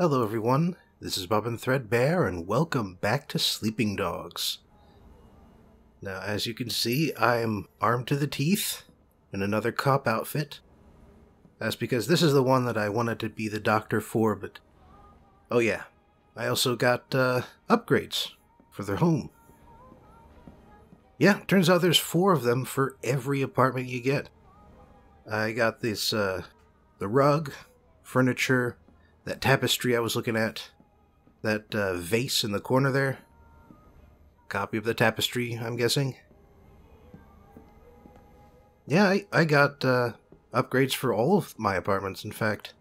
Hello everyone, this is Bobbin Threadbare and welcome back to Sleeping Dogs. Now as you can see, I am armed to the teeth in another cop outfit. That's because this is the one that I wanted to be the doctor for, but... oh yeah, I also got upgrades for their home. Yeah, turns out there's 4 of them for every apartment you get. I got this, the rug, furniture, that tapestry I was looking at, that vase in the corner there. Copy of the tapestry, I'm guessing. Yeah, I got upgrades for all of my apartments, in fact.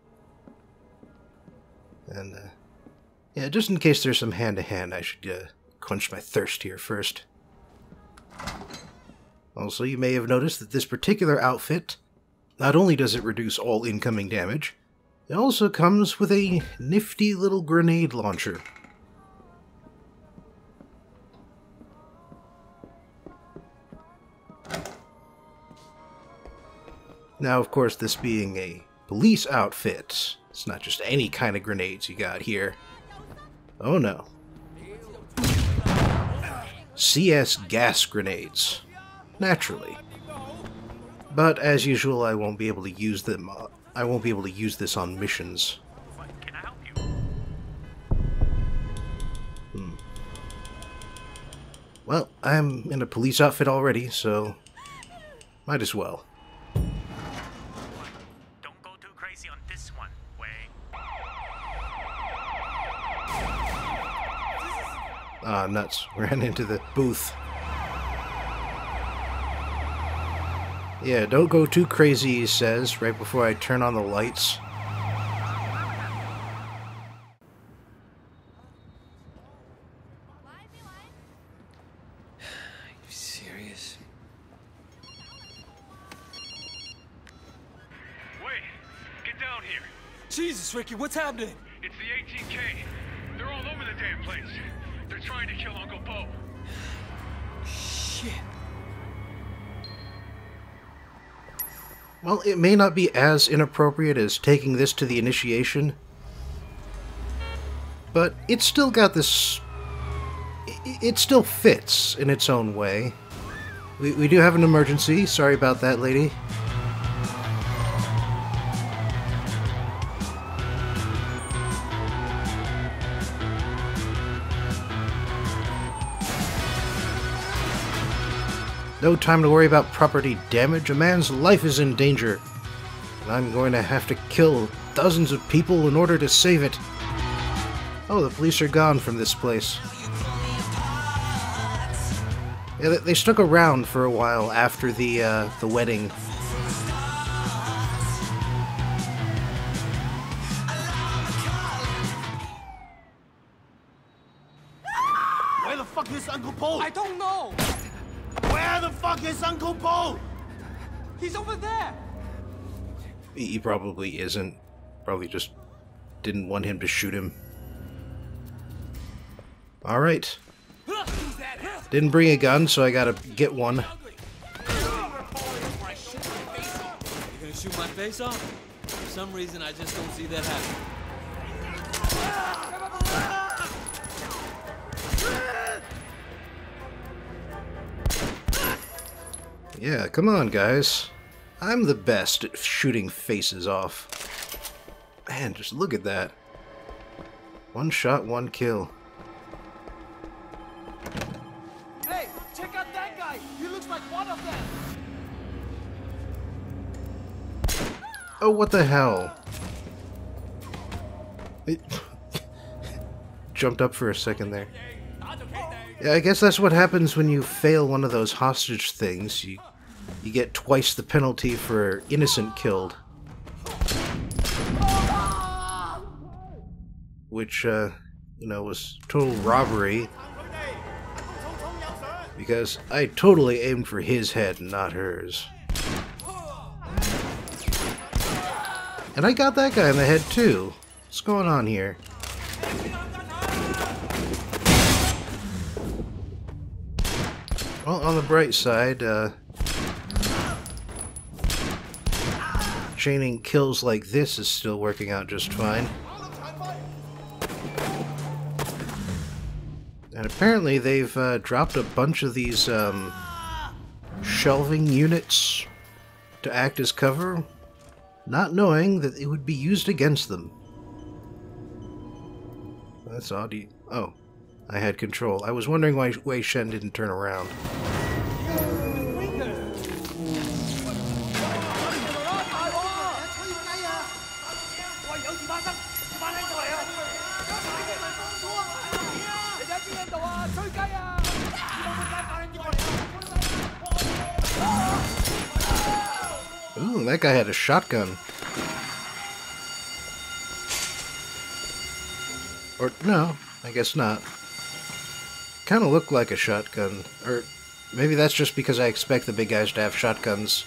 And, yeah, just in case there's some hand-to-hand, I should quench my thirst here first. Also, you may have noticed that this particular outfit, not only does it reduce all incoming damage, it also comes with a nifty little grenade launcher. Now, of course, this being a police outfit, it's not just any kind of grenades you got here. Oh no. CS gas grenades. Naturally. But as usual, I won't be able to use them. I won't be able to use this on missions. Can I help you? Well, I'm in a police outfit already, so might as well. Don't go too crazy on this one, Way. Ah, nuts. Ran into the booth. Yeah, don't go too crazy, he says, right before I turn on the lights. Are you serious? Wait! Get down here! Jesus, Ricky, what's happening? It's the 18K! They're all over the damn place! They're trying to kill Uncle Bo! Shit. Well, it may not be as inappropriate as taking this to the initiation, but it's still got this... it still fits in its own way. We do have an emergency. Sorry about that, lady. No time to worry about property damage. A man's life is in danger. And I'm going to have to kill dozens of people in order to save it. Oh, the police are gone from this place. Yeah, they stuck around for a while after the wedding. Where the fuck is Uncle Bo? I don't know! Where the fuck is Uncle Bo? He's over there! He probably isn't. Probably just didn't want him to shoot him. Alright. Didn't bring a gun, so I gotta get one. You gonna shoot my face off? For some reason, I just don't see that happen. Yeah, come on, guys. I'm the best at shooting faces off. Man, just look at that. One shot, one kill. Hey, check out that guy! He looks like one of them! Oh, what the hell? It jumped up for a second there. Yeah, I guess that's what happens when you fail one of those hostage things. You get twice the penalty for innocent killed. Which, you know, was total robbery. Because I totally aimed for his head and not hers. And I got that guy in the head too. What's going on here? Well, on the bright side, chaining kills like this is still working out just fine. And apparently they've dropped a bunch of these shelving units to act as cover, not knowing that it would be used against them. That's odd. Oh, I had control. I was wondering why Wei Shen didn't turn around. Ooh, that guy had a shotgun. Or, no, I guess not. Kind of looked like a shotgun. Or maybe that's just because I expect the big guys to have shotguns.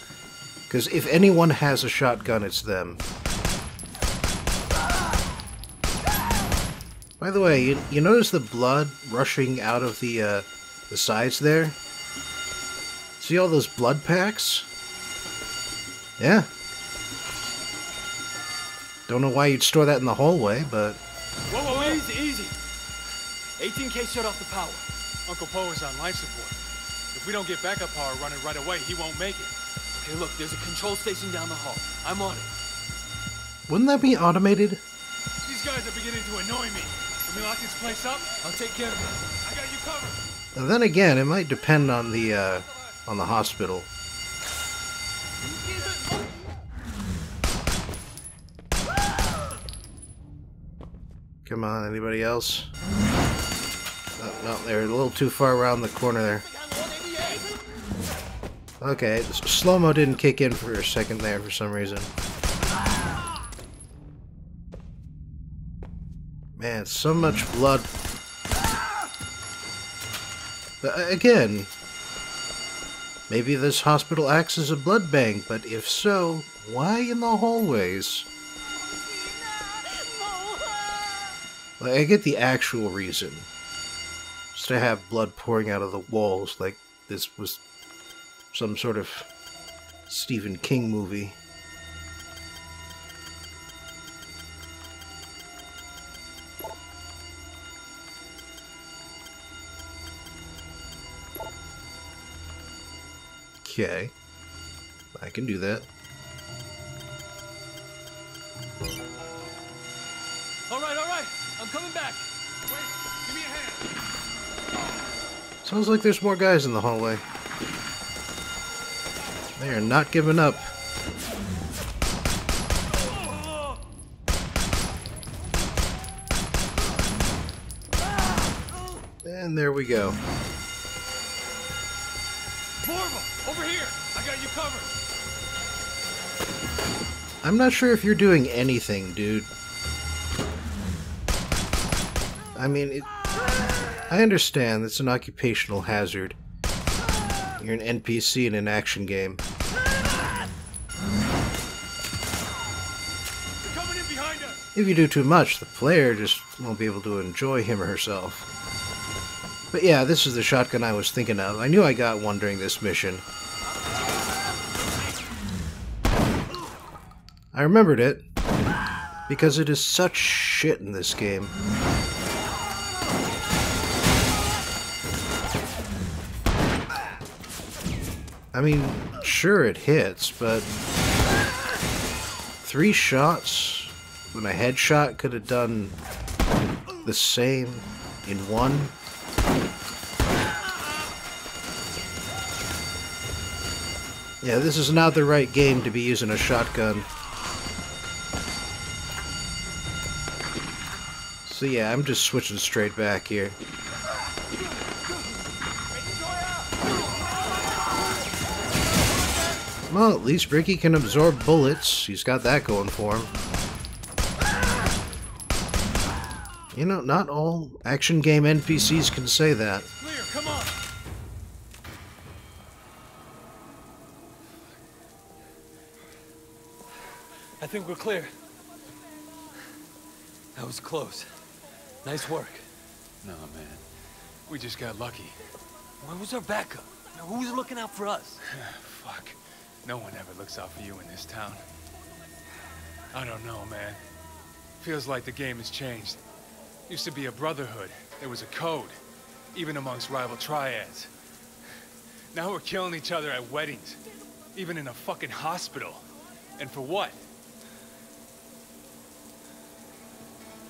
Because if anyone has a shotgun, it's them. By the way, you notice the blood rushing out of the sides there? See all those blood packs? Yeah. Don't know why you'd store that in the hallway, but... Whoa, easy, easy. 18K shut off the power. Uncle Po is on life support. If we don't get backup power running right away, he won't make it. Okay, look, there's a control station down the hall. I'm on it. Wouldn't that be automated? These guys are beginning to annoy me. Can we lock this place up? I'll take care of it. I got you covered. Now then again, it might depend on the hospital. Come on, anybody else? Oh, no, they're a little too far around the corner there. Okay, slow-mo didn't kick in for a second there for some reason. Man, so much blood. But again, maybe this hospital acts as a blood bank, but if so, why in the hallways? Like, I get the actual reason. Just to have blood pouring out of the walls like this was some sort of Stephen King movie. Okay. I can do that. All right. I'm coming back. Wait, give me a hand. Sounds like there's more guys in the hallway. They are not giving up. And there we go. Morva, over here. I got you covered. I'm not sure if you're doing anything, dude. I mean, I understand it's an occupational hazard. You're an NPC in an action game. They're coming in behind us. If you do too much, the player just won't be able to enjoy him or herself. But yeah, this is the shotgun I was thinking of. I knew I got one during this mission. I remembered it because it is such shit in this game. I mean, sure it hits, but 3 shots when a headshot could have done the same in one. Yeah, this is not the right game to be using a shotgun. So yeah, I'm just switching straight back here. Well, at least Ricky can absorb bullets. He's got that going for him. You know, not all action game NPCs can say that. Clear, come on. I think we're clear. That was close. Nice work. No, man. We just got lucky. Where was our backup? Who was looking out for us? Fuck. No one ever looks out for you in this town. I don't know, man. Feels like the game has changed. Used to be a brotherhood. There was a code, even amongst rival triads. Now we're killing each other at weddings, even in a fucking hospital. And for what?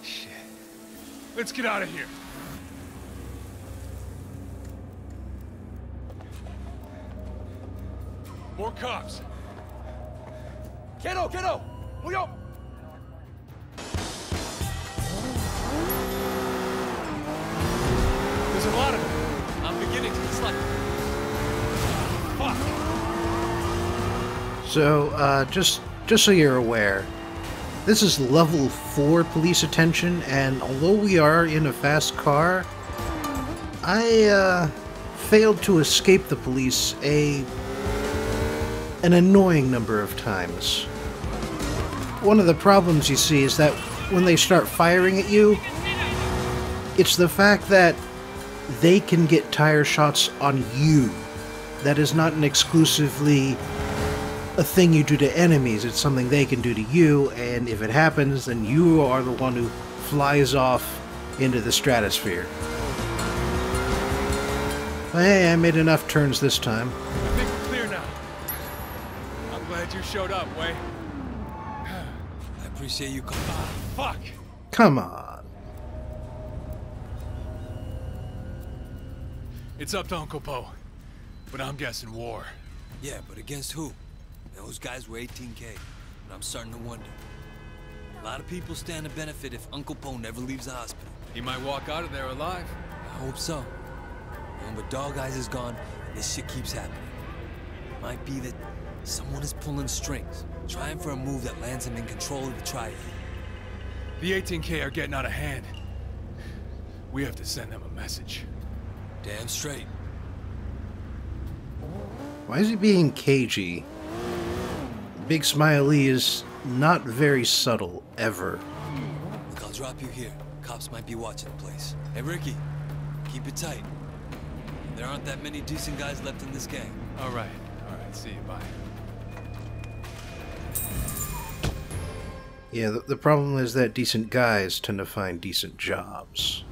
Shit. Let's get out of here. More cops. Kiddo, kiddo! Muyo! There's a lot of them. I'm beginning to dislike it. Fuck. So, just so you're aware, this is level 4 police attention, and although we are in a fast car, I failed to escape the police an annoying number of times. One of the problems, you see, is that when they start firing at you, it's the fact that they can get tire shots on you. That is not an exclusively a thing you do to enemies, it's something they can do to you, and if it happens, then you are the one who flies off into the stratosphere. But hey, I made enough turns this time. I think we're clear now. I'm glad you showed up, Wei. I appreciate you coming. Fuck! Come on. It's up to Uncle Po, but I'm guessing war. Yeah, but against who? Those guys were 18K, and I'm starting to wonder. A lot of people stand to benefit if Uncle Po never leaves the hospital. He might walk out of there alive. I hope so. And when Dog Eyes is gone, this shit keeps happening. Might be that someone is pulling strings, trying for a move that lands him in control of the triad. The 18K are getting out of hand. We have to send them a message. Damn straight. Why is he being cagey? Big Smiley is not very subtle, ever. Look, I'll drop you here. Cops might be watching the place. Hey, Ricky, keep it tight. There aren't that many decent guys left in this gang. All right, see you, bye. Yeah, the problem is that decent guys tend to find decent jobs.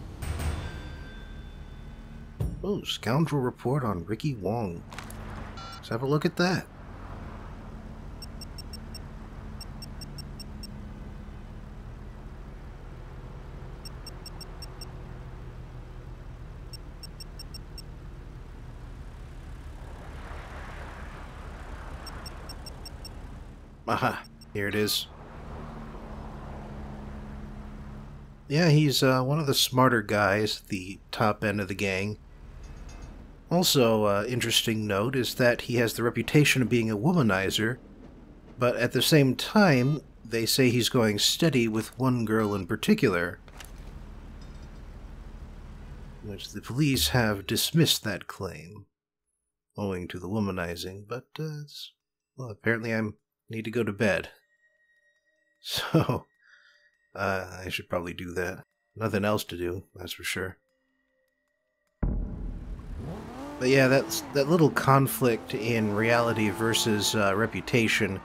Oh, scoundrel report on Ricky Wong. Let's have a look at that. Aha, here it is. Yeah, he's one of the smarter guys at the top end of the gang. Also, interesting note is that he has the reputation of being a womanizer, but at the same time, they say he's going steady with one girl in particular, which the police have dismissed that claim, owing to the womanizing, but, well, apparently I need to go to bed. So, I should probably do that. Nothing else to do, that's for sure. But yeah, that little conflict in reality versus reputation,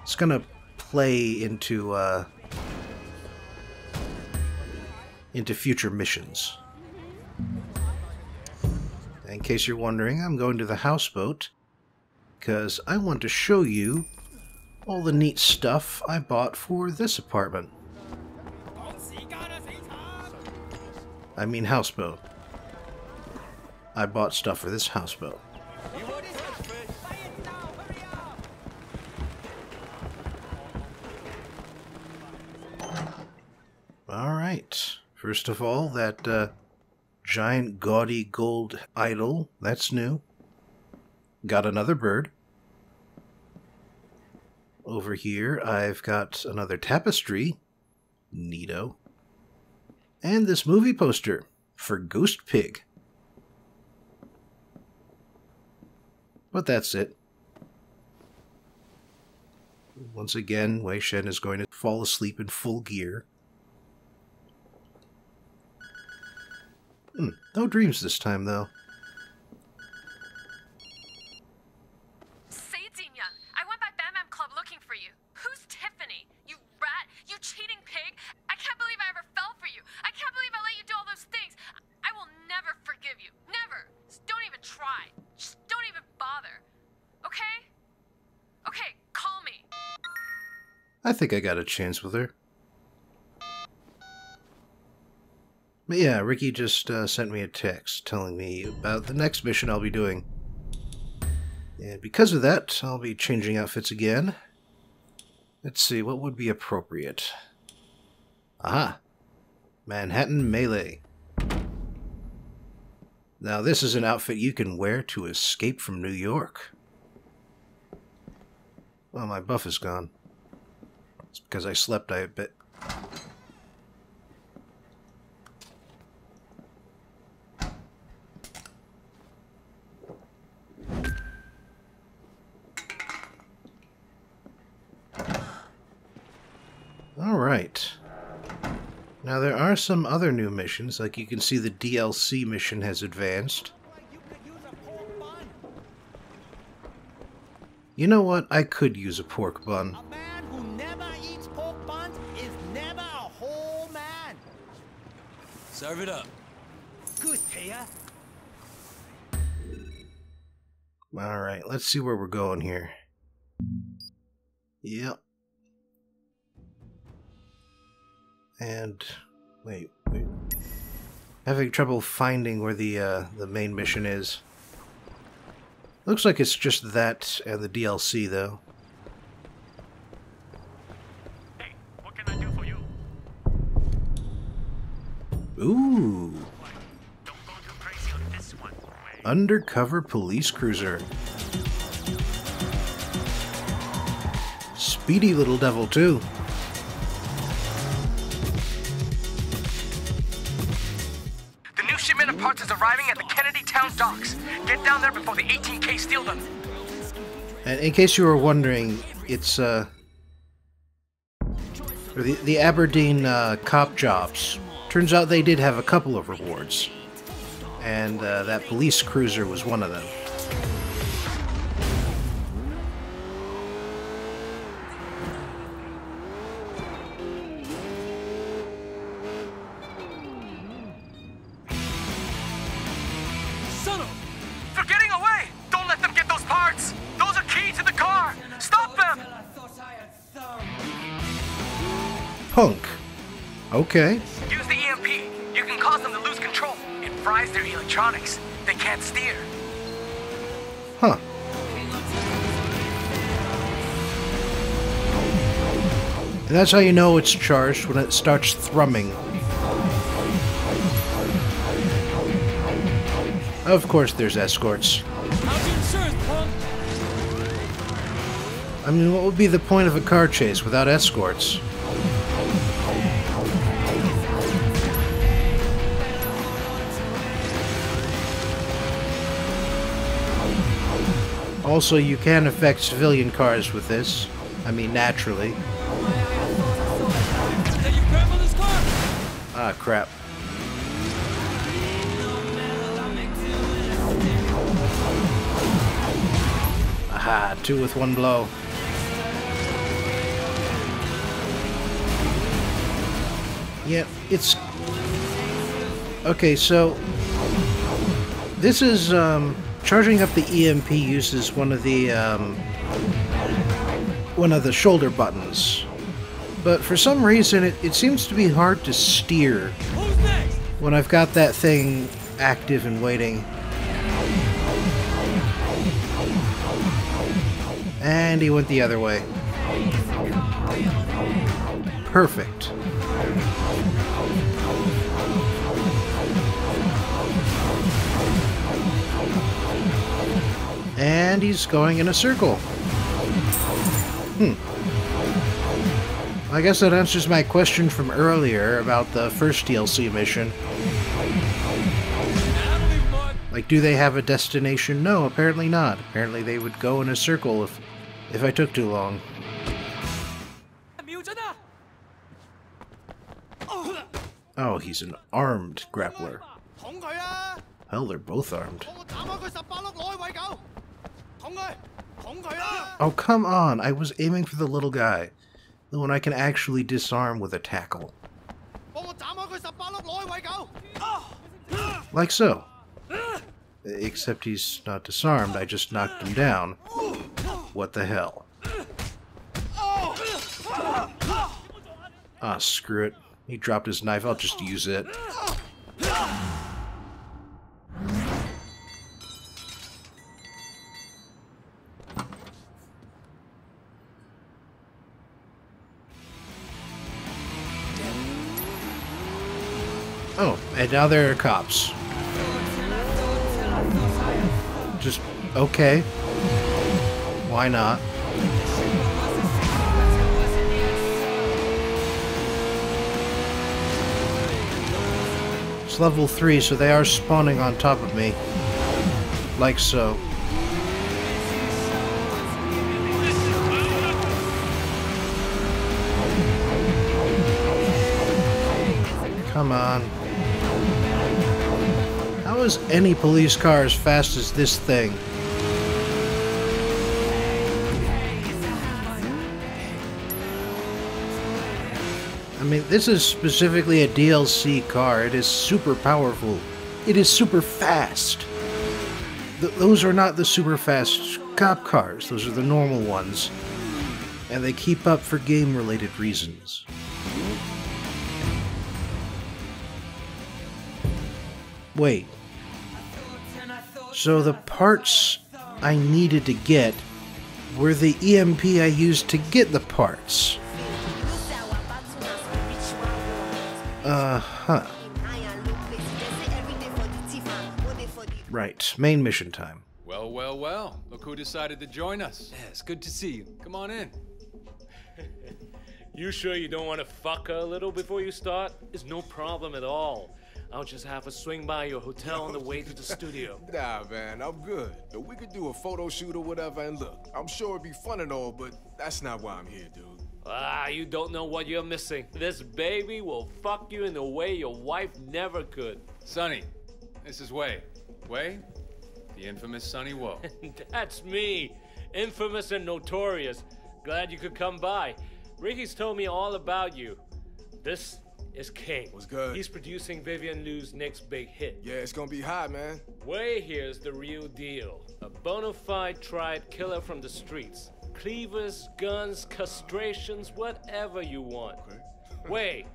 it's gonna play into future missions. In case you're wondering, I'm going to the houseboat because I want to show you all the neat stuff I bought for this apartment. I mean houseboat. I bought stuff for this houseboat. Alright. First of all, that giant gaudy gold idol. That's new. Got another bird. Over here, I've got another tapestry. Neato. And this movie poster for Ghost Pig. But that's it. Once again, Wei Shen is going to fall asleep in full gear. No dreams this time, though. Say, Jinyan, I went by Bam Bam Club looking for you. Who's Tiffany? You rat! You cheating pig! I can't believe I ever fell for you! I can't believe I let I think I got a chance with her. But yeah, Ricky just sent me a text telling me about the next mission I'll be doing. And because of that, I'll be changing outfits again. Let's see, what would be appropriate? Aha! Manhattan Melee. Now this is an outfit you can wear to escape from New York. Well, my buff is gone. It's because I slept, I bet. Alright. Now there are some other new missions, like you can see the DLC mission has advanced. You know what? I could use a pork bun. A man who never eats pork buns is never a whole man. Serve it up. Good, Taya. Alright, let's see where we're going here. Yep. And wait. Having trouble finding where the main mission is. Looks like it's just that and the DLC though. Hey, what can I do for you? Ooh. Don't go too crazy on this one. Wait. Undercover police cruiser. Speedy little devil too. Shipment of parts is arriving at the Kennedy Town docks. Get down there before the 18K steal them. And in case you were wondering, it's the Aberdeen cop jobs. Turns out they did have a couple of rewards, and that police cruiser was one of them. They're getting away! Don't let them get those parts! Those are key to the car! Stop them! Punk. Okay. Use the EMP. You can cause them to lose control. It fries their electronics. They can't steer. Huh. And that's how you know it's charged, when it starts thrumming. Of course there's escorts. How's your insurance, punk? I mean, what would be the point of a car chase without escorts? Also, you can affect civilian cars with this. I mean, naturally. Is that your grandmother's car? Ah, crap. Aha, two with one blow. Yeah, it's... Okay, so... This is, charging up the EMP uses one of the shoulder buttons. But for some reason, it seems to be hard to steer Who's next? when I've got that thing active and waiting. And he went the other way. Perfect. And he's going in a circle. I guess that answers my question from earlier about the first DLC mission. Like, do they have a destination? No, apparently not. Apparently they would go in a circle if I took too long. Oh, he's an armed grappler. Hell, they're both armed. Oh, come on! I was aiming for the little guy. The one I can actually disarm with a tackle. Like so. Except he's not disarmed, I just knocked him down. What the hell? Ah, screw it. He dropped his knife. I'll just use it. Oh, and now there are cops. Just, okay. Why not? It's level 3, so they are spawning on top of me. Like so. Come on. How is any police car as fast as this thing? I mean, this is specifically a DLC car. It is super powerful. It is super fast. Those are not the super fast cop cars. Those are the normal ones. And they keep up for game-related reasons. Wait. So the parts I needed to get were the EMP I used to get the parts. Huh. Right, main mission time. Well, well, well. Look who decided to join us. Yeah, it's good to see you. Come on in. You sure you don't want to fuck her a little before you start? It's no problem at all. I'll just have to swing by your hotel on the way to the studio. Nah, man, I'm good. We could do a photo shoot or whatever, and look, I'm sure it'd be fun and all, but that's not why I'm here, dude. Ah, you don't know what you're missing. This baby will fuck you in a way your wife never could. Sonny, this is Wei. Wei? The infamous Sonny Woe. That's me. Infamous and notorious. Glad you could come by. Ricky's told me all about you. This is King. What's good? He's producing Vivian Liu's next big hit. Yeah, it's gonna be hot, man. Wei here's the real deal. A bona fide tried killer from the streets. Cleavers, guns, castrations, whatever you want. Okay. Wei,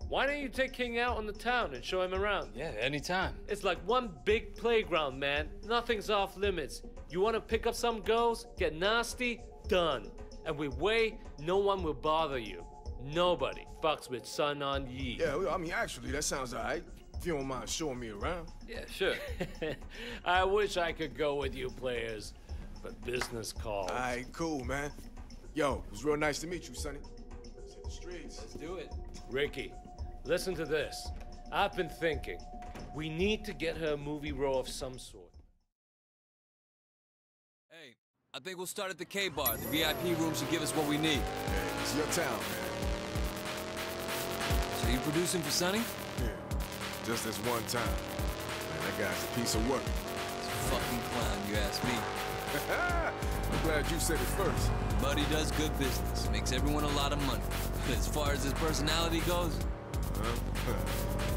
why don't you take King out on the town and show him around? Yeah, anytime. It's like one big playground, man. Nothing's off limits. You want to pick up some girls, get nasty, done. And with Wei, no one will bother you. Nobody fucks with Sun On Yi. Yeah, I mean, actually, that sounds alright. If you don't mind showing me around. Yeah, sure. I wish I could go with you players, but business calls. Alright, cool, man. Yo, it was real nice to meet you, Sonny. Let's hit the streets. Let's do it. Ricky, listen to this. I've been thinking. We need to get her a movie role of some sort. Hey, I think we'll start at the K-Bar. The VIP room should give us what we need. Yeah, it's your town, man. So you producing for Sonny? Yeah, just this one time. Man, that guy's a piece of work. It's a fucking clown, you ask me. I'm glad you said it first. But he does good business. Makes everyone a lot of money. But as far as his personality goes...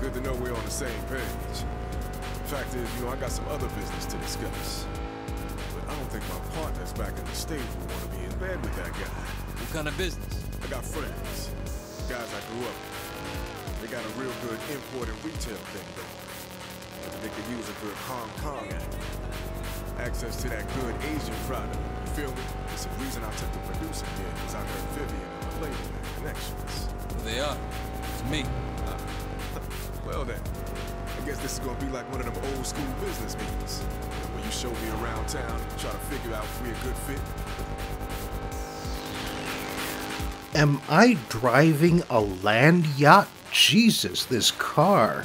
Good to know we're on the same page. Fact is, I got some other business to discuss. But I don't think my partners back in the States will want to be in bed with that guy. What kind of business? I got friends. Guys I grew up with. They got a real good import and retail thing going. They could use a good Hong Kong access to that good Asian product. You feel me? It's the reason I took the producing here, because I heard Vivian and the label had connections. Well, they are. It's me. Well then, I guess this is gonna be like one of them old school business meetings. Where you show me around town and try to figure out if we're a good fit. Am I driving a land yacht? Jesus, this car.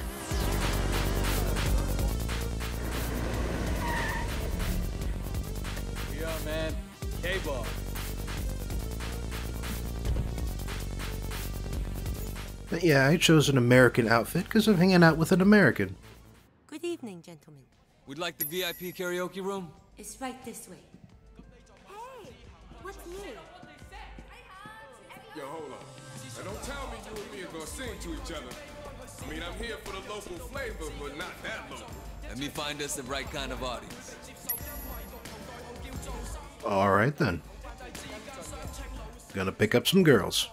We are, man. K-Bar. But yeah, I chose an American outfit because I'm hanging out with an American. Good evening, gentlemen. We'd like the VIP karaoke room. It's right this way. Hey, what's new? Yo, hold on. Now don't tell me you and me are gonna sing to each other. I mean, I'm here for the local flavor, but not that local. Let me find us the right kind of audience. Alright then. Gonna pick up some girls.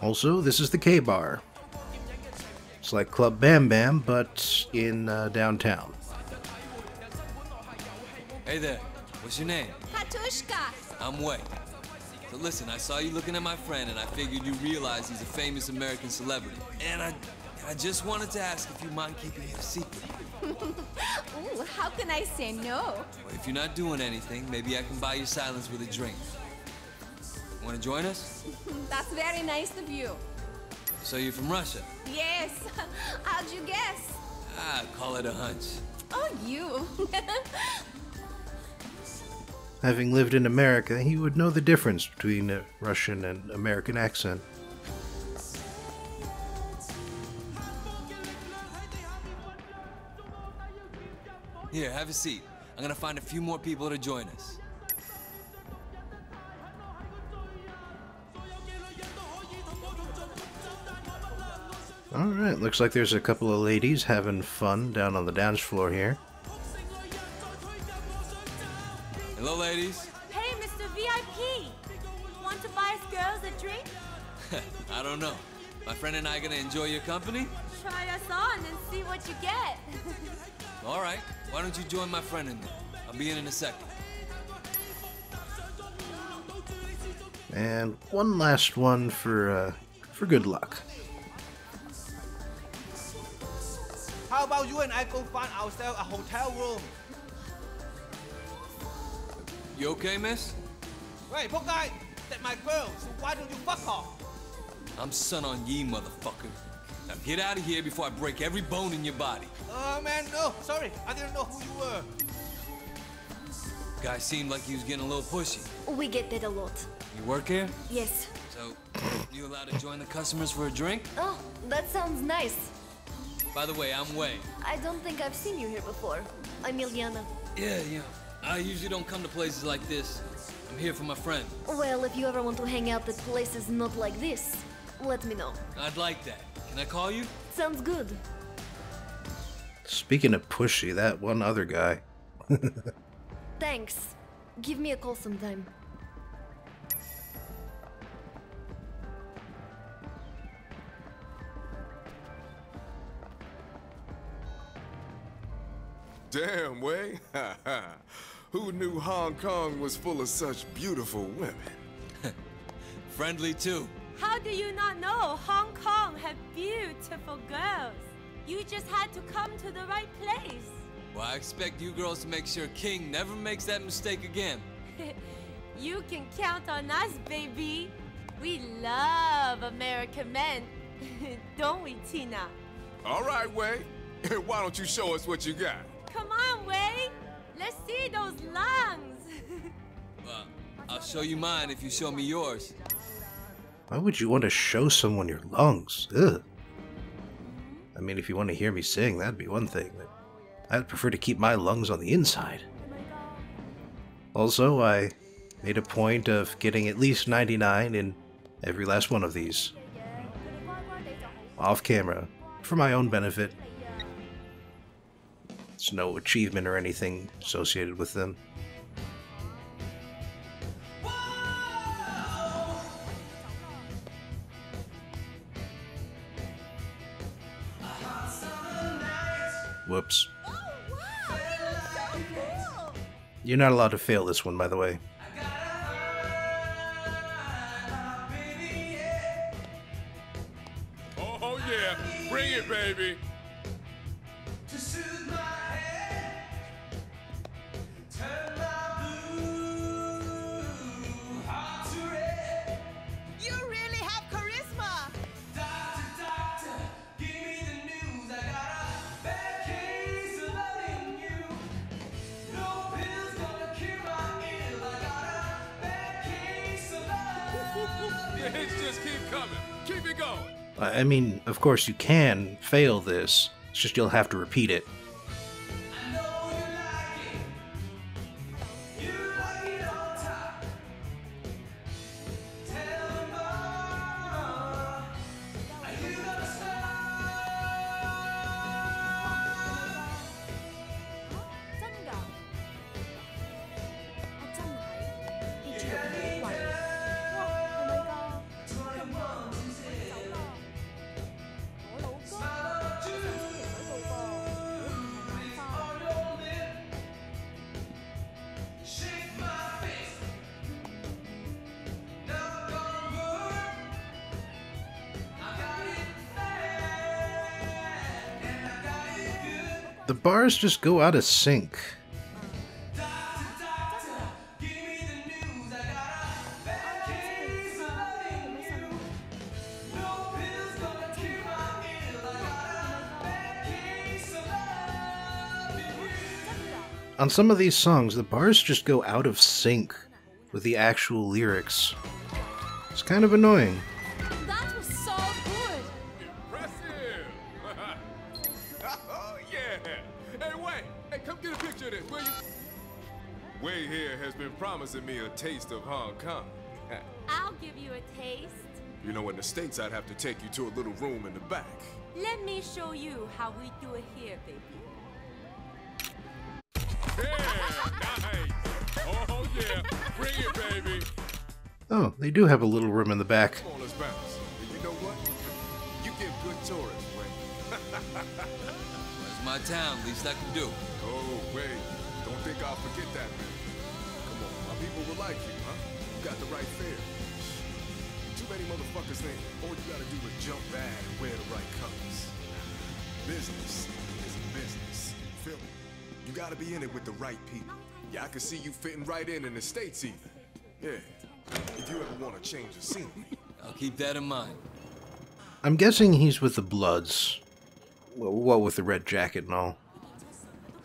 Also, this is the K-Bar. It's like Club Bam Bam, but in downtown. Hey there, what's your name? Katushka. I'm Wei. So listen, I saw you looking at my friend and I figured you realize he's a famous American celebrity. And I just wanted to ask if you mind keeping it a secret. Ooh, how can I say no? Well, if you're not doing anything, maybe I can buy you silence with a drink. Want to join us? That's very nice of you. So you're from Russia? Yes. How'd you guess? Call it a hunch. Oh, you. Having lived in America, he would know the difference between a Russian and American accent. Here, have a seat. I'm gonna find a few more people to join us. Alright, looks like there's a couple of ladies having fun down on the dance floor here. Hello, ladies. Hey, Mr. VIP. Want to buy us girls a drink? I don't know. My friend and I gonna enjoy your company? Try us on and see what you get. All right. Why don't you join my friend in there? I'll be in a second. And one last one for good luck. How about you and I go find ourselves a hotel room? You okay, miss? Wait, poor guy, that's my girl, so why don't you fuck off? I'm son on ye, motherfucker. Now get out of here before I break every bone in your body. Oh man, no, sorry, I didn't know who you were. Guy seemed like he was getting a little pushy. We get that a lot. You work here? Yes. So, you allowed to join the customers for a drink? Oh, that sounds nice. By the way, I'm Wei. I don't think I've seen you here before. I'm Ilyana. Yeah. I usually don't come to places like this. I'm here for my friend. Well, if you ever want to hang out at places not like this, let me know. I'd like that. Can I call you? Sounds good. Speaking of pushy, that one other guy. Thanks. Give me a call sometime. Damn, Wei. Who knew Hong Kong was full of such beautiful women? Friendly, too. How do you not know Hong Kong had beautiful girls? You just had to come to the right place. Well, I expect you girls to make sure King never makes that mistake again. You can count on us, baby. We love American men. Don't we, Tina? All right, Wei. Why don't you show us what you got? Come on, Wei. Let's see those lungs. Well, I'll show you mine if you show me yours. Why would you want to show someone your lungs? Ugh. I mean, if you want to hear me sing, that'd be one thing, but I'd prefer to keep my lungs on the inside. Also, I made a point of getting at least 99 in every last one of these. Off camera, for my own benefit. There's no achievement or anything associated with them. Whoops. You're not allowed to fail this one, by the way. Oh yeah, bring it, baby. You really have charisma. Just keep coming. Keep it going. I mean, of course you can fail this, it's just you'll have to repeat it. The bars just go out of sync. On some of these songs, the bars just go out of sync with the actual lyrics. It's kind of annoying. That was so good. Impressive! Oh, yeah! Hey, Wei! Hey, come get a picture of this, will you? Wei here has been promising me a taste of Hong Kong. I'll give you a taste. You know, in the States, I'd have to take you to a little room in the back. Let me show you how we do it here, baby. Yeah, nice! Oh, yeah! Bring it, baby! Oh, they do have a little room in the back. Come on, let's bounce. And you know what? You give good tourists, Wei. It's my town, least I can do. Oh, wait. Don't think I'll forget that, man. Come on, my people will like you, huh? You got the right fare. Too many motherfuckers think all you gotta do is jump bad and wear the right colors. Business is a business. Feel me? You gotta be in it with the right people. Yeah, I can see you fitting right in the States even. Yeah. If you ever want to change the scenery. I'll keep that in mind. I'm guessing he's with the Bloods. Well, what with the red jacket and all.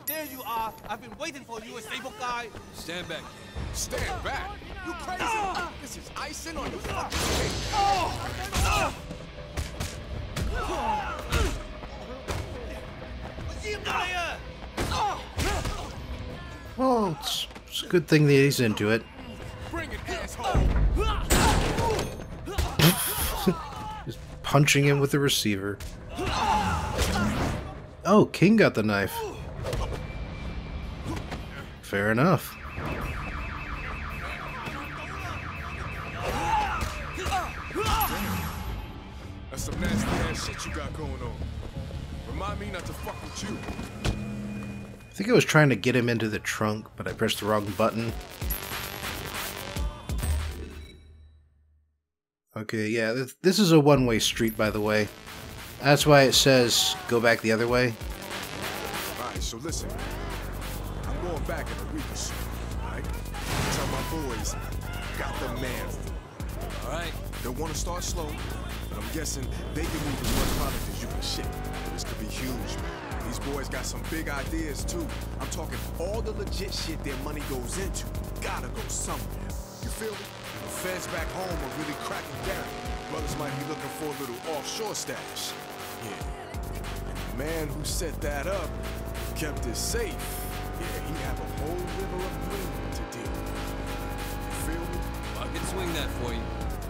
There you are. I've been waiting for you, a stable guy. Stand back. Stand back? You crazy? This is icing on your fucking Well, it's a good thing that he's into it. Bring it, asshole. Just punching him with the receiver. Oh, King got the knife. Fair enough. That's some nasty ass shit you got going on. Remind me not to fuck with you. I think I was trying to get him into the trunk, but I pressed the wrong button. Okay, yeah, this is a one-way street, by the way. That's why it says go back the other way. Alright, so listen. I'm going back in a week or so, alright? Tell my boys, got the man. Alright. They'll want to start slow, but I'm guessing they can move as much product as you can ship. This could be huge, man. These boys got some big ideas, too. I'm talking all the legit shit their money goes into. Gotta go somewhere. You feel me? The feds back home are really cracking down. Brothers might be looking for a little offshore stash. Yeah. And the man who set that up kept it safe. Yeah, he'd have a whole river of green to deal with. You feel me? Well, I can swing that for you.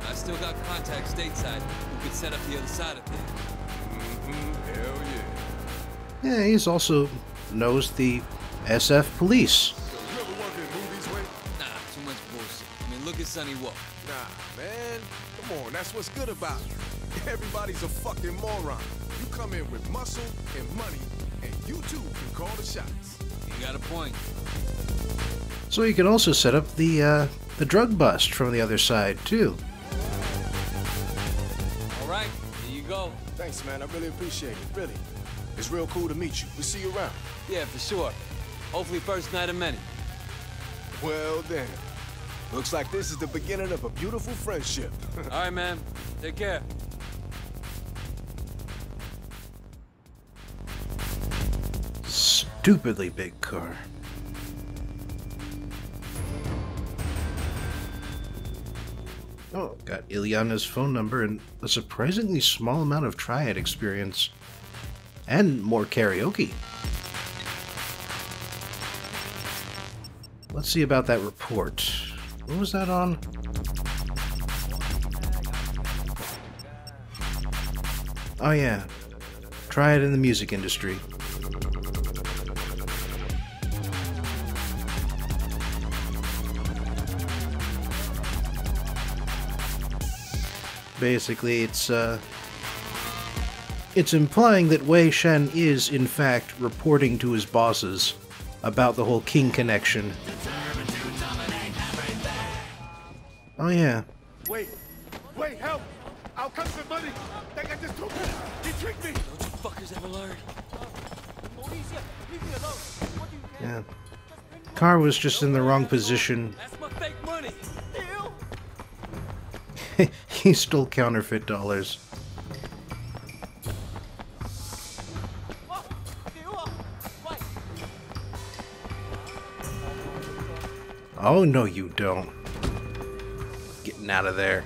I still got contacts stateside who could set up the other side of things. Hell yeah. Yeah, he's also knows the SF police. You ever work in movies, Wei? Nah, too much bullshit. I mean, look at Sonny Walk. Nah, man. Come on, that's what's good about it. Everybody's a fucking moron. You come in with muscle and money, and you too can call the shots. You got a point. So you can also set up the drug bust from the other side, too. All right, here you go. Thanks, man. I really appreciate it. Really. It's real cool to meet you. We'll see you around. Yeah, for sure. Hopefully first night of many. Well, then. Looks like this is the beginning of a beautiful friendship. All right, man. Take care. Stupidly big car. Oh, got Ilyana's phone number and a surprisingly small amount of triad experience. And more karaoke. Let's see about that report. What was that on? Oh yeah. Triad in the music industry. Basically, it's implying that Wei Shen is, in fact, reporting to his bosses about the whole King connection. Oh yeah. Wait, help! I'll come for money! That guy just told me! He tricked me! Don't you fuckers ever learn? Yeah. Car was just in the wrong position. That's my fake money. He stole counterfeit dollars. Oh, no, you don't. Getting out of there.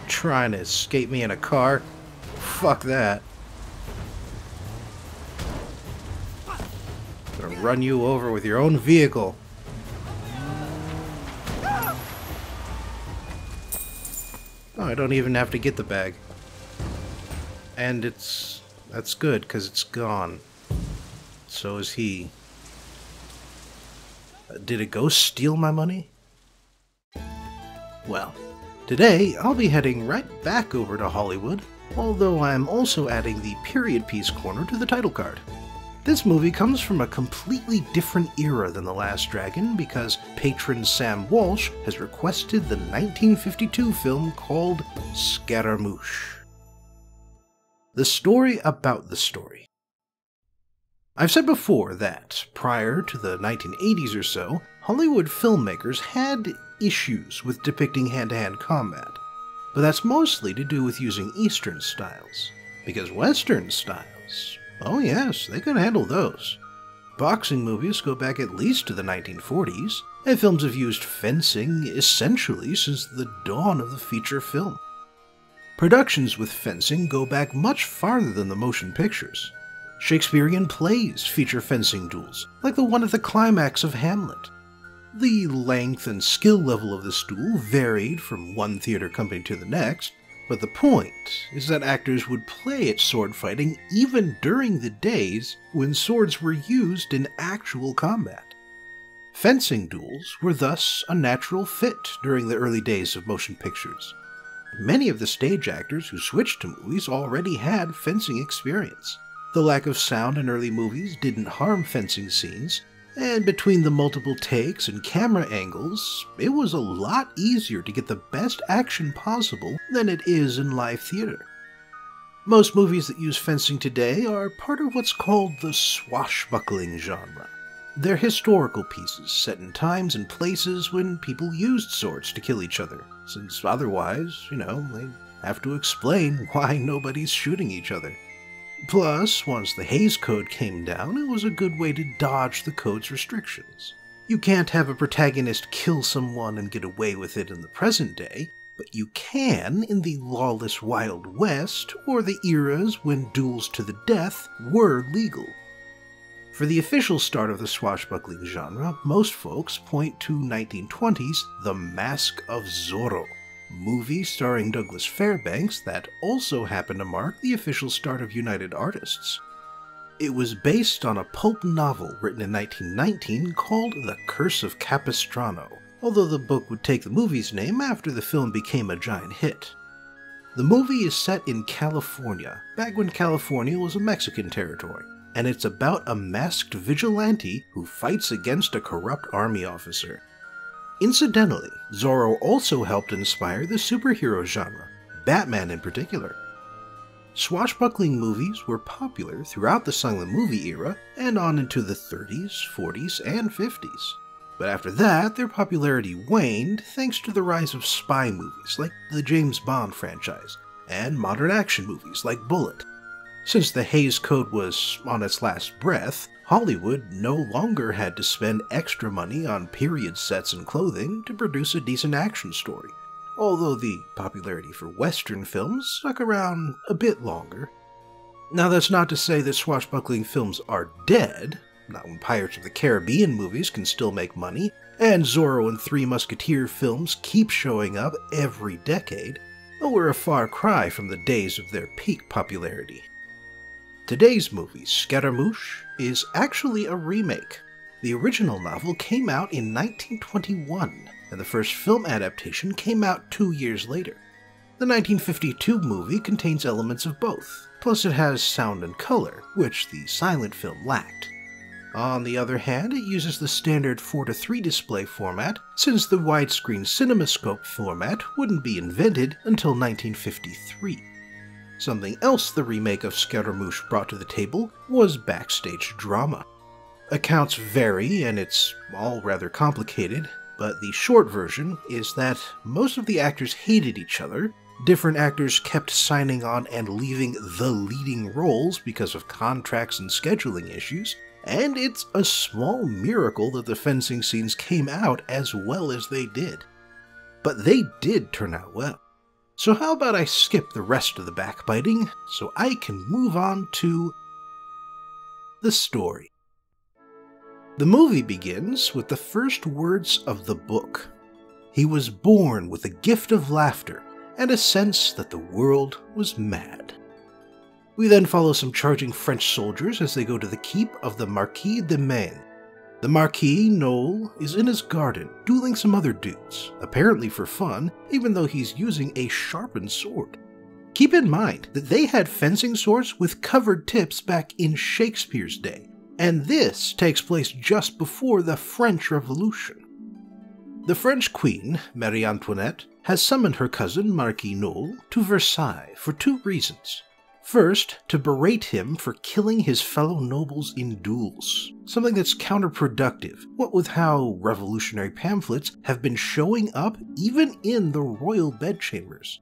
Trying to escape me in a car? Fuck that. Gonna run you over with your own vehicle. Oh, I don't even have to get the bag. And that's good, because it's gone. So is he. Did a ghost steal my money? Well, today I'll be heading right back over to Hollywood, although I'm also adding the period piece corner to the title card. This movie comes from a completely different era than The Last Dragon because patron Sam Walsh has requested the 1952 film called Scaramouche. The story about the story. I've said before that, prior to the 1980s or so, Hollywood filmmakers had issues with depicting hand-to-hand combat, but that's mostly to do with using Eastern styles, because Western styles, oh yes, they could handle those. Boxing movies go back at least to the 1940s, and films have used fencing essentially since the dawn of the feature film. Productions with fencing go back much farther than the motion pictures. Shakespearean plays feature fencing duels, like the one at the climax of Hamlet. The length and skill level of this duel varied from one theater company to the next, but the point is that actors would play at sword fighting even during the days when swords were used in actual combat. Fencing duels were thus a natural fit during the early days of motion pictures. Many of the stage actors who switched to movies already had fencing experience. The lack of sound in early movies didn't harm fencing scenes, and between the multiple takes and camera angles, it was a lot easier to get the best action possible than it is in live theater. Most movies that use fencing today are part of what's called the swashbuckling genre. They're historical pieces set in times and places when people used swords to kill each other, since otherwise, they'd have to explain why nobody's shooting each other. Plus, once the Hays Code came down, it was a good way to dodge the code's restrictions. You can't have a protagonist kill someone and get away with it in the present day, but you can in the lawless Wild West, or the eras when duels to the death were legal. For the official start of the swashbuckling genre, most folks point to 1920's The Mask of Zorro, movie starring Douglas Fairbanks that also happened to mark the official start of United Artists. It was based on a pulp novel written in 1919 called The Curse of Capistrano, although the book would take the movie's name after the film became a giant hit. The movie is set in California, back when California was a Mexican territory, and it's about a masked vigilante who fights against a corrupt army officer. Incidentally, Zorro also helped inspire the superhero genre, Batman in particular. Swashbuckling movies were popular throughout the silent movie era and on into the 30s, 40s, and 50s. But after that, their popularity waned thanks to the rise of spy movies like the James Bond franchise, and modern action movies like Bullet. Since the Hays Code was on its last breath, Hollywood no longer had to spend extra money on period sets and clothing to produce a decent action story, although the popularity for Western films stuck around a bit longer. Now that's not to say that swashbuckling films are dead, not when Pirates of the Caribbean movies can still make money, and Zorro and Three Musketeer films keep showing up every decade, but we're a far cry from the days of their peak popularity. Today's movie, Scaramouche, is actually a remake. The original novel came out in 1921, and the first film adaptation came out 2 years later. The 1952 movie contains elements of both, plus it has sound and color, which the silent film lacked. On the other hand, it uses the standard 4:3 display format, since the widescreen CinemaScope format wouldn't be invented until 1953. Something else the remake of Scaramouche brought to the table was backstage drama. Accounts vary, and it's all rather complicated, but the short version is that most of the actors hated each other, different actors kept signing on and leaving the leading roles because of contracts and scheduling issues, and it's a small miracle that the fencing scenes came out as well as they did. But they did turn out well. So how about I skip the rest of the backbiting so I can move on to the story. The movie begins with the first words of the book. He was born with a gift of laughter and a sense that the world was mad. We then follow some charging French soldiers as they go to the keep of the Marquis de Maine. The Marquis, Noel, is in his garden, dueling some other dudes, apparently for fun, even though he's using a sharpened sword. Keep in mind that they had fencing swords with covered tips back in Shakespeare's day, and this takes place just before the French Revolution. The French queen, Marie Antoinette, has summoned her cousin, Marquis Noel, to Versailles for two reasons. First, to berate him for killing his fellow nobles in duels, something that's counterproductive, what with how revolutionary pamphlets have been showing up even in the royal bedchambers.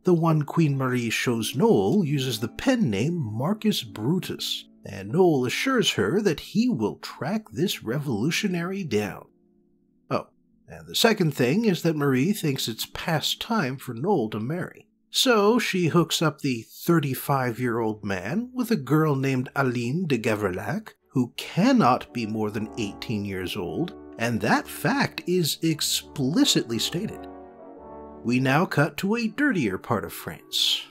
The one Queen Marie shows Noel uses the pen name Marcus Brutus, and Noel assures her that he will track this revolutionary down. Oh, and the second thing is that Marie thinks it's past time for Noel to marry. So she hooks up the 35-year-old man with a girl named Aline de Gaverlac, who cannot be more than 18 years old, and that fact is explicitly stated. We now cut to a dirtier part of France.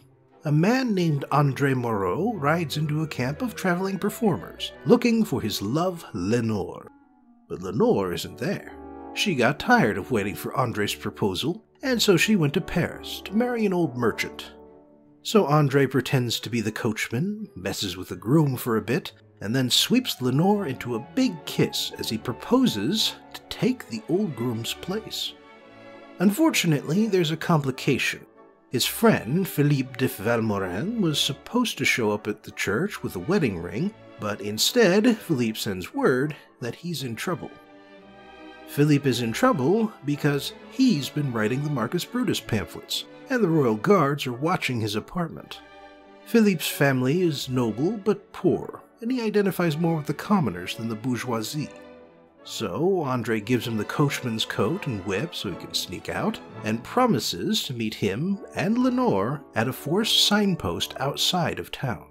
A man named André Moreau rides into a camp of traveling performers, looking for his love Lenore. But Lenore isn't there. She got tired of waiting for André's proposal, and so she went to Paris to marry an old merchant. So André pretends to be the coachman, messes with the groom for a bit, and then sweeps Lenore into a big kiss as he proposes to take the old groom's place. Unfortunately, there's a complication. His friend, Philippe de Valmorin, was supposed to show up at the church with a wedding ring, but instead, Philippe sends word that he's in trouble. Philippe is in trouble because he's been writing the Marcus Brutus pamphlets, and the royal guards are watching his apartment. Philippe's family is noble but poor, and he identifies more with the commoners than the bourgeoisie. So André gives him the coachman's coat and whip so he can sneak out, and promises to meet him and Lenore at a forced signpost outside of town.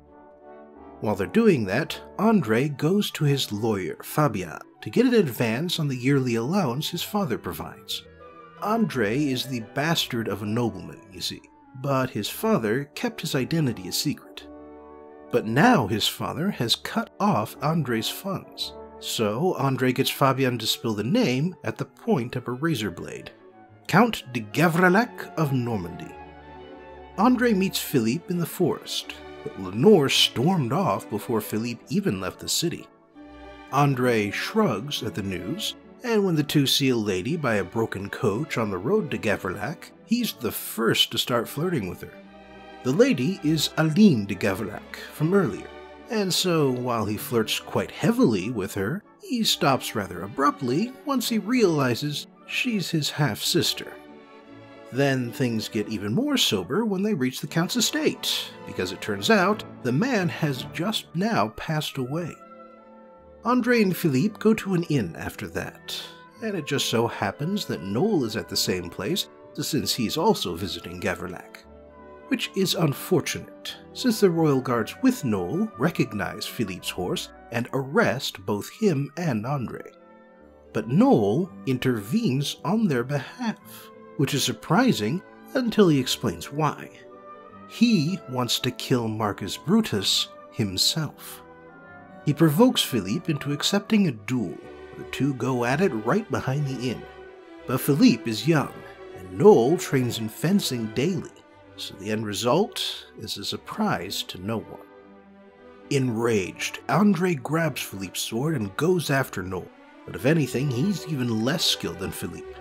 While they're doing that, André goes to his lawyer, Fabien, to get an advance on the yearly allowance his father provides. André is the bastard of a nobleman, you see, but his father kept his identity a secret. But now his father has cut off André's funds, so André gets Fabien to spill the name at the point of a razor blade. Count de Gavrelac of Normandy. André meets Philippe in the forest, but Lenore stormed off before Philippe even left the city. André shrugs at the news, and when the two see a lady by a broken coach on the road to Gavrelac, he's the first to start flirting with her. The lady is Aline de Gavrelac from earlier, and so while he flirts quite heavily with her, he stops rather abruptly once he realizes she's his half-sister. Then things get even more sober when they reach the Count's estate, because it turns out the man has just now passed away. André and Philippe go to an inn after that, and it just so happens that Noel is at the same place since he's also visiting Gavrelac. Which is unfortunate, since the royal guards with Noel recognize Philippe's horse and arrest both him and André. But Noel intervenes on their behalf, which is surprising until he explains why. He wants to kill Marcus Brutus himself. He provokes Philippe into accepting a duel. The two go at it right behind the inn. But Philippe is young, and Noel trains in fencing daily, so the end result is a surprise to no one. Enraged, André grabs Philippe's sword and goes after Noel, but if anything, he's even less skilled than Philippe.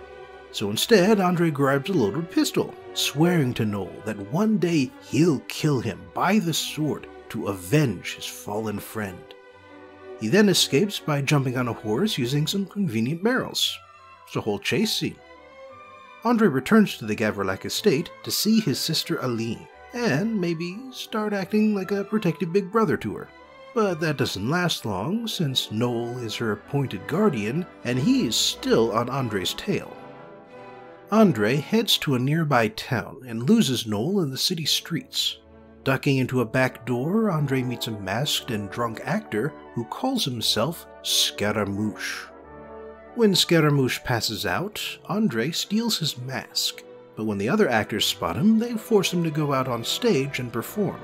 So instead, Andre grabs a loaded pistol, swearing to Noel that one day he'll kill him by the sword to avenge his fallen friend. He then escapes by jumping on a horse using some convenient barrels. It's a whole chase scene. Andre returns to the Gavrilak estate to see his sister Aline, and maybe start acting like a protective big brother to her. But that doesn't last long, since Noel is her appointed guardian, and he is still on Andre's tail. Andre heads to a nearby town and loses Noel in the city streets. Ducking into a back door, Andre meets a masked and drunk actor who calls himself Scaramouche. When Scaramouche passes out, Andre steals his mask, but when the other actors spot him, they force him to go out on stage and perform.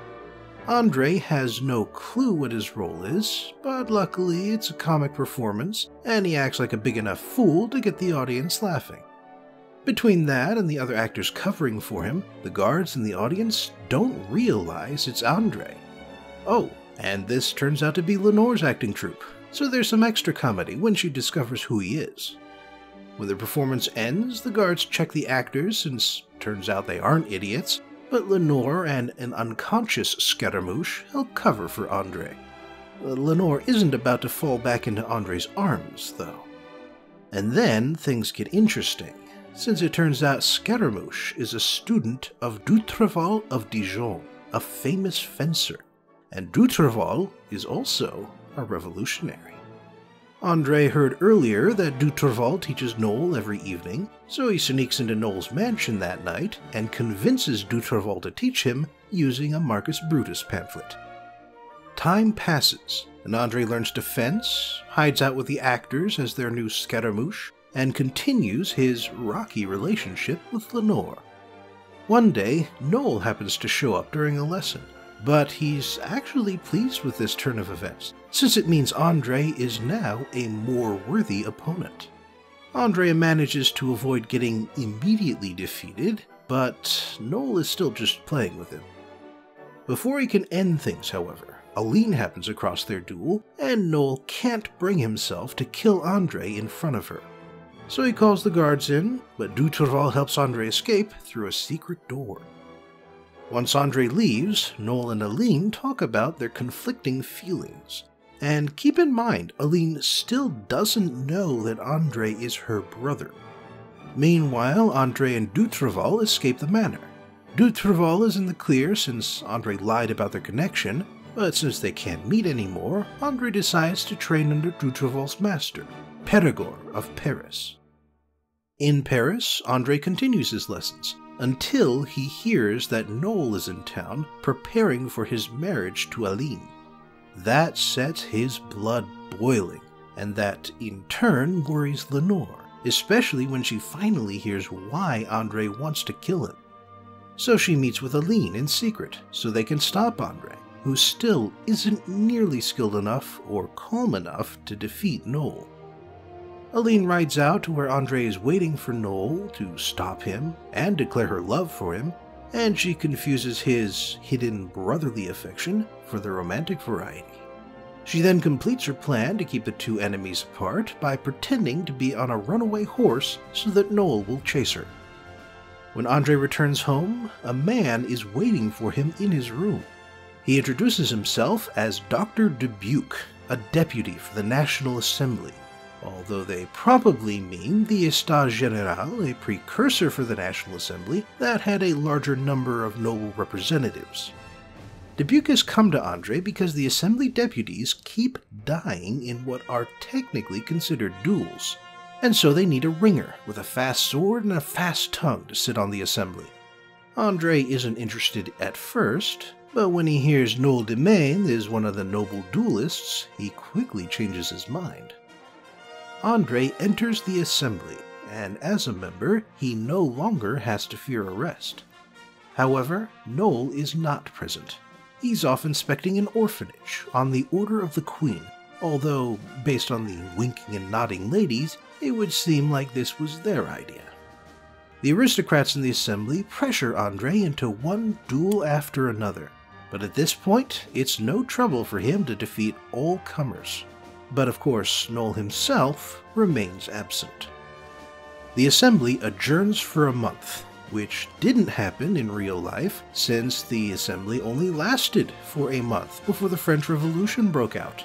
Andre has no clue what his role is, but luckily it's a comic performance, and he acts like a big enough fool to get the audience laughing. Between that and the other actors covering for him, the guards and the audience don't realize it's Andre. Oh, and this turns out to be Lenore's acting troupe, so there's some extra comedy when she discovers who he is. When the performance ends, the guards check the actors, since turns out they aren't idiots, but Lenore and an unconscious Scaramouche help cover for Andre. Lenore isn't about to fall back into Andre's arms, though. And then things get interesting, since it turns out Scaramouche is a student of Doutreval of Dijon, a famous fencer, and Doutreval is also a revolutionary. Andre heard earlier that Doutreval teaches Noel every evening, so he sneaks into Noel's mansion that night and convinces Doutreval to teach him using a Marcus Brutus pamphlet. Time passes, and Andre learns to fence, hides out with the actors as their new Scaramouche, and continues his rocky relationship with Lenore. One day, Noel happens to show up during a lesson, but he's actually pleased with this turn of events, since it means Andre is now a more worthy opponent. Andre manages to avoid getting immediately defeated, but Noel is still just playing with him. Before he can end things, however, Aline happens across their duel, and Noel can't bring himself to kill Andre in front of her. So he calls the guards in, but Doutreval helps Andre escape through a secret door. Once Andre leaves, Noel and Aline talk about their conflicting feelings. And keep in mind, Aline still doesn't know that Andre is her brother. Meanwhile, Andre and Doutreval escape the manor. Doutreval is in the clear since Andre lied about their connection, but since they can't meet anymore, Andre decides to train under Doutreval's master, Perigord of Paris. In Paris, Andre continues his lessons, until he hears that Noel is in town preparing for his marriage to Aline. That sets his blood boiling, and that in turn worries Lenore, especially when she finally hears why Andre wants to kill him. So she meets with Aline in secret so they can stop Andre, who still isn't nearly skilled enough or calm enough to defeat Noel. Aline rides out to where Andre is waiting for Noel to stop him and declare her love for him, and she confuses his hidden brotherly affection for the romantic variety. She then completes her plan to keep the two enemies apart by pretending to be on a runaway horse so that Noel will chase her. When Andre returns home, a man is waiting for him in his room. He introduces himself as Dr. Dubuque, a deputy for the National Assembly, although they probably mean the États Généraux, a precursor for the National Assembly that had a larger number of noble representatives. Dubuque has come to Andre because the Assembly deputies keep dying in what are technically considered duels, and so they need a ringer with a fast sword and a fast tongue to sit on the Assembly. Andre isn't interested at first, but when he hears Noel de Maine is one of the noble duelists, he quickly changes his mind. Andre enters the assembly, and as a member, he no longer has to fear arrest. However, Noel is not present. He's off inspecting an orphanage on the order of the Queen, although, based on the winking and nodding ladies, it would seem like this was their idea. The aristocrats in the assembly pressure Andre into one duel after another, but at this point, it's no trouble for him to defeat all comers. But of course, Noel himself remains absent. The assembly adjourns for a month, which didn't happen in real life since the assembly only lasted for a month before the French Revolution broke out.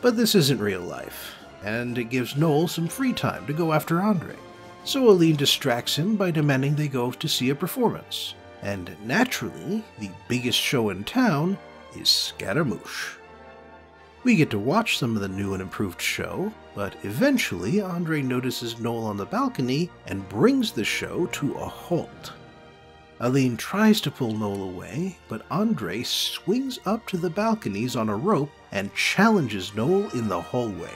But this isn't real life, and it gives Noel some free time to go after Andre. So Aline distracts him by demanding they go to see a performance. And naturally, the biggest show in town is Scaramouche. We get to watch some of the new and improved show, but eventually Andre notices Noel on the balcony and brings the show to a halt. Aline tries to pull Noel away, but Andre swings up to the balconies on a rope and challenges Noel in the hallway.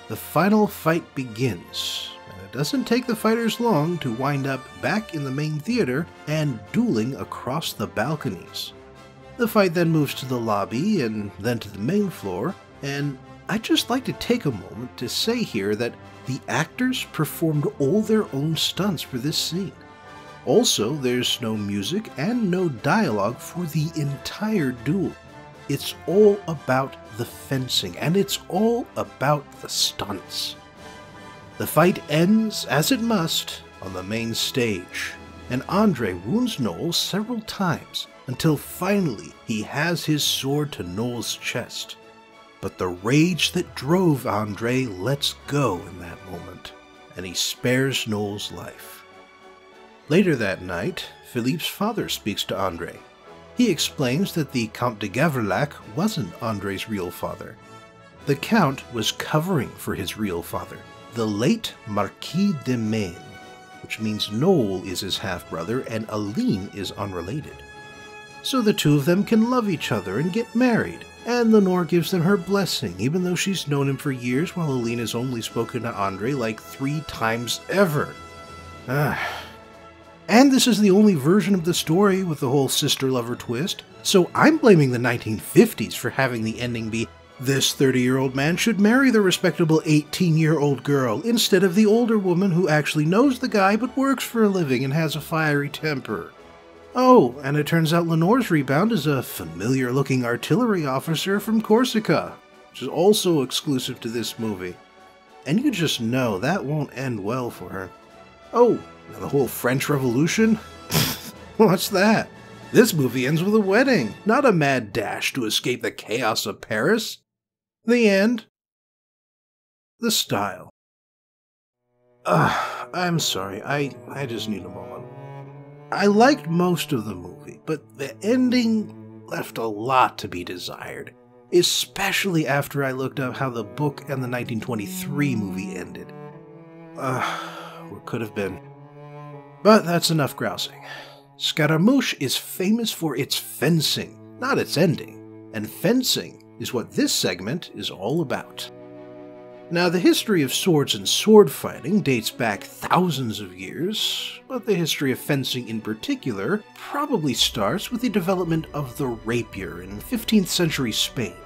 The final fight begins, and it doesn't take the fighters long to wind up back in the main theater and dueling across the balconies. The fight then moves to the lobby and then to the main floor, and I'd just like to take a moment to say here that the actors performed all their own stunts for this scene. Also, there's no music and no dialogue for the entire duel. It's all about the fencing, and it's all about the stunts. The fight ends, as it must, on the main stage, and Andre wounds Noel several times, until finally he has his sword to Noel's chest. But the rage that drove Andre lets go in that moment, and he spares Noel's life. Later that night, Philippe's father speaks to Andre. He explains that the Count de Gaverlac wasn't Andre's real father. The Count was covering for his real father, the late Marquis de Maine, which means Noel is his half-brother and Aline is unrelated. So the two of them can love each other and get married, and Lenore gives them her blessing, even though she's known him for years while Aline has only spoken to Andre like 3 times ever. And this is the only version of the story with the whole sister-lover twist, so I'm blaming the 1950s for having the ending be, this 30-year-old man should marry the respectable 18-year-old girl instead of the older woman who actually knows the guy but works for a living and has a fiery temper. Oh, and it turns out Lenore's rebound is a familiar-looking artillery officer from Corsica, which is also exclusive to this movie. And you just know that won't end well for her. Oh, and the whole French Revolution? What's that? This movie ends with a wedding, not a mad dash to escape the chaos of Paris. The end. The style. I'm sorry, I just need a moment. I liked most of the movie, but the ending left a lot to be desired, especially after I looked up how the book and the 1923 movie ended. What could have been. But that's enough grousing. Scaramouche is famous for its fencing, not its ending, and fencing is what this segment is all about. Now, the history of swords and sword fighting dates back thousands of years, but the history of fencing in particular probably starts with the development of the rapier in 15th century Spain.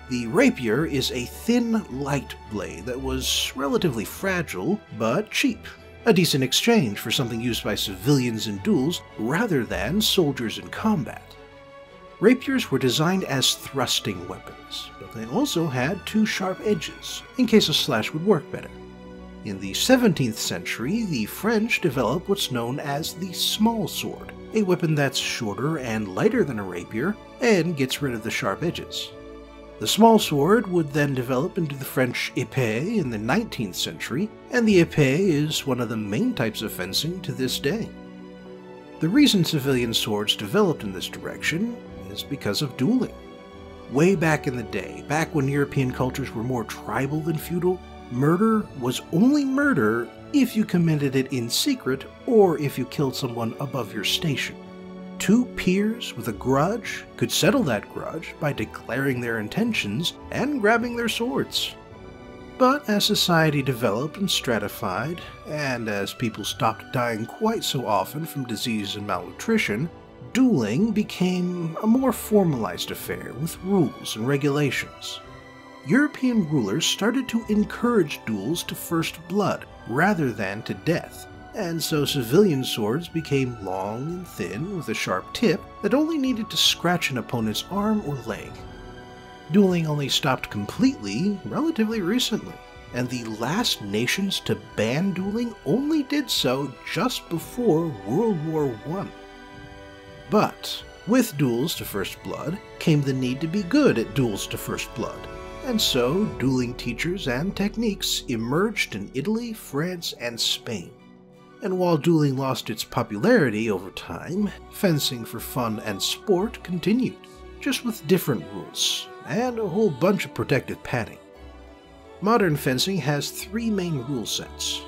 The rapier is a thin, light blade that was relatively fragile, but cheap. A decent exchange for something used by civilians in duels rather than soldiers in combat. Rapiers were designed as thrusting weapons, but they also had 2 sharp edges, in case a slash would work better. In the 17th century, the French developed what's known as the small sword, a weapon that's shorter and lighter than a rapier, and gets rid of the sharp edges. The small sword would then develop into the French épée in the 19th century, and the épée is one of the main types of fencing to this day. The reason civilian swords developed in this direction is because of dueling. Way back in the day, back when European cultures were more tribal than feudal, murder was only murder if you committed it in secret or if you killed someone above your station. 2 peers with a grudge could settle that grudge by declaring their intentions and grabbing their swords. But as society developed and stratified, and as people stopped dying quite so often from disease and malnutrition, dueling became a more formalized affair with rules and regulations. European rulers started to encourage duels to first blood rather than to death, and so civilian swords became long and thin with a sharp tip that only needed to scratch an opponent's arm or leg. Dueling only stopped completely relatively recently, and the last nations to ban dueling only did so just before World War I. But with duels to first blood came the need to be good at duels to first blood, and so dueling teachers and techniques emerged in Italy, France, and Spain. And while dueling lost its popularity over time, fencing for fun and sport continued, just with different rules, and a whole bunch of protective padding. Modern fencing has three main rule sets.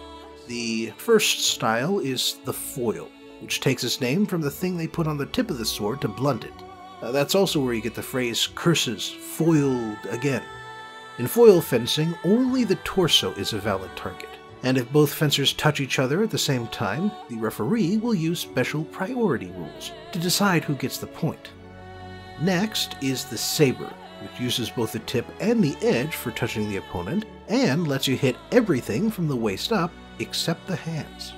The first style is the foil, which takes its name from the thing they put on the tip of the sword to blunt it. That's also where you get the phrase curses foiled again. In foil fencing, only the torso is a valid target, and if both fencers touch each other at the same time, the referee will use special priority rules to decide who gets the point. Next is the saber, which uses both the tip and the edge for touching the opponent, and lets you hit everything from the waist up except the hands.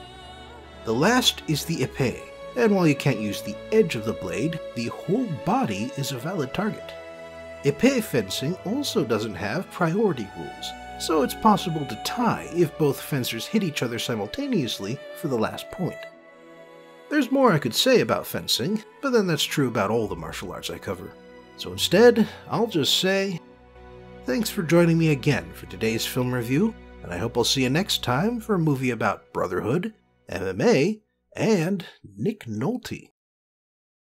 The last is the épée, and while you can't use the edge of the blade, the whole body is a valid target. Épée fencing also doesn't have priority rules, so it's possible to tie if both fencers hit each other simultaneously for the last point. There's more I could say about fencing, but then that's true about all the martial arts I cover. So instead, I'll just say, thanks for joining me again for today's film review, and I hope I'll see you next time for a movie about brotherhood, MMA, and Nick Nolte.